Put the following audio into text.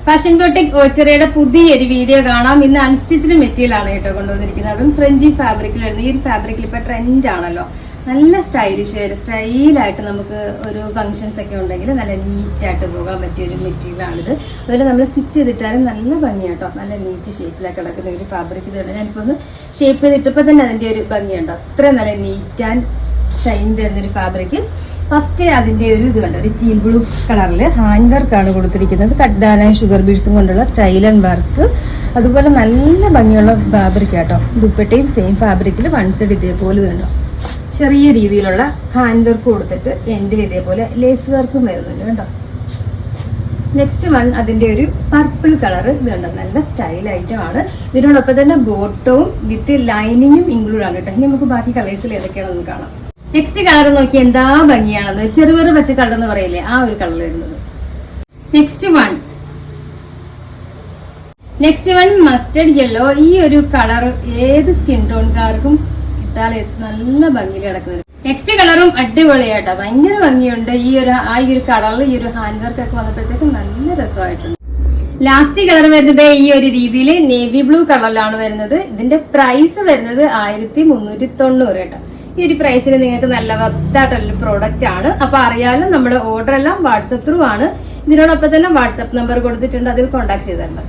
Fashion boutique ഓച്ചിറയുടെ പുതിയൊരു video കാണാം. ഇന്ന് അൺസ്റ്റിച്ച്ഡ് മെറ്റീരിയൽ ആണ് കേട്ടോ കൊണ്ടുവന്നിരിക്കുന്നത്. അതും ഫ്രഞ്ചി ഫാബ്രിക്കിൽ വരുന്നത്. ഈ ഒരു ഫാബ്രിക്കിൽ ഇപ്പൊ ട്രെൻഡ് ആണല്ലോ. നല്ല സ്റ്റൈലായിട്ട് നമുക്ക് ഒരു ഫംഗ്ഷൻസ് ഒക്കെ ഉണ്ടെങ്കിൽ നല്ല നീറ്റായിട്ട് പോകാൻ പറ്റിയ ഒരു മെറ്റീരിയൽ ആണിത്. അതുപോലെ നമ്മൾ സ്റ്റിച്ച് ചെയ്തിട്ടാലും നല്ല ഭംഗിയാട്ടോ. നല്ല നീറ്റ് ഷേപ്പിലൊക്കെ കിടക്കുന്ന ഒരു ഫാബ്രിക് ഇത്. ഞാനിപ്പോ ഒന്ന് ഷേപ്പ് ചെയ്തിട്ടപ്പോ തന്നെ അതിന്റെ ഒരു ഭംഗിയുണ്ടോ. അത്രയും നല്ല നീറ്റ് ആൻഡ് ഷൈൻ തരുന്നൊരു ഫാബ്രിക്. ഫസ്റ്റ് അതിന്റെ ഒരു ഇത് കണ്ടോ, ഒരു ടീൽ ബ്ലൂ കളറില് ഹാൻഡ് വർക്കാണ് കൊടുത്തിരിക്കുന്നത്. കട്ട് ഷുഗർ ബീഡ്സും കൊണ്ടുള്ള സ്റ്റൈൽ ആൻഡ് വർക്ക്. അതുപോലെ നല്ല ഭംഗിയുള്ള ഫാബ്രിക് ആട്ടോ. ദുപ്പട്ടയും സെയിം ഫാബ്രിക്കിൽ വൺ സൈഡ് ഇതേപോലെ കണ്ടോ, ചെറിയ രീതിയിലുള്ള ഹാൻഡ് വർക്ക് കൊടുത്തിട്ട് എൻഡിൽ ഇതേപോലെ ലേസ് വർക്കും വരുന്നുണ്ട് കേട്ടോ. നെക്സ്റ്റ് വൺ അതിന്റെ ഒരു പർപ്പിൾ കളർ ഇത് കണ്ടോ, നല്ല സ്റ്റൈൽ ഐറ്റമാണ്. ഇതിനോടൊപ്പം തന്നെ ബോട്ടവും വിത്ത് ലൈനിങ്ങും ഇൻക്ലൂഡ് ആണ് കേട്ടോ. ഇനി നമുക്ക് ബാക്കി കളേഴ്സിൽ ഏതൊക്കെയാണെന്ന് കാണാം. നെക്സ്റ്റ് കളർ നോക്കി എന്താ ഭംഗിയാണെന്ന്, ചെറുപയർ പച്ച കളർ എന്ന് പറയില്ലേ, ആ ഒരു കളർ വരുന്നത്. Next one mustard yellow. ഈ ഒരു കളർ ഏത് സ്കിൻ ടോൺകാർക്കും ഇട്ടാൽ നല്ല ഭംഗിയിൽ കിടക്കുന്നത്. നെക്സ്റ്റ് കളറും അടിപൊളിയാട്ടോ, ഭയങ്കര ഭംഗിയുണ്ട്. ഈ ഒരു കളറിൽ ഈ ഒരു ഹാൻഡ് വർക്ക് ഒക്കെ വന്നപ്പോഴത്തേക്കും നല്ല രസമായിട്ടുണ്ട്. ലാസ്റ്റ് കളർ വരുന്നത് ഈ ഒരു രീതിയിൽ നേവി ബ്ലൂ കളറിലാണ് വരുന്നത്. ഇതിന്റെ പ്രൈസ് വരുന്നത് 1390 കേട്ടോ. ഈ ഒരു പ്രൈസിൽ നിങ്ങൾക്ക് നല്ല വർത്തായിട്ടുള്ള പ്രോഡക്റ്റ് ആണ്. അപ്പൊ അറിയാലോ, നമ്മുടെ ഓർഡർ എല്ലാം വാട്സപ്പ് ത്രൂ ആണ്. ഇതിനോടൊപ്പം തന്നെ വാട്സപ്പ് നമ്പർ കൊടുത്തിട്ടുണ്ട്, അതിൽ കോൺടാക്ട് ചെയ്തിട്ടുണ്ട്.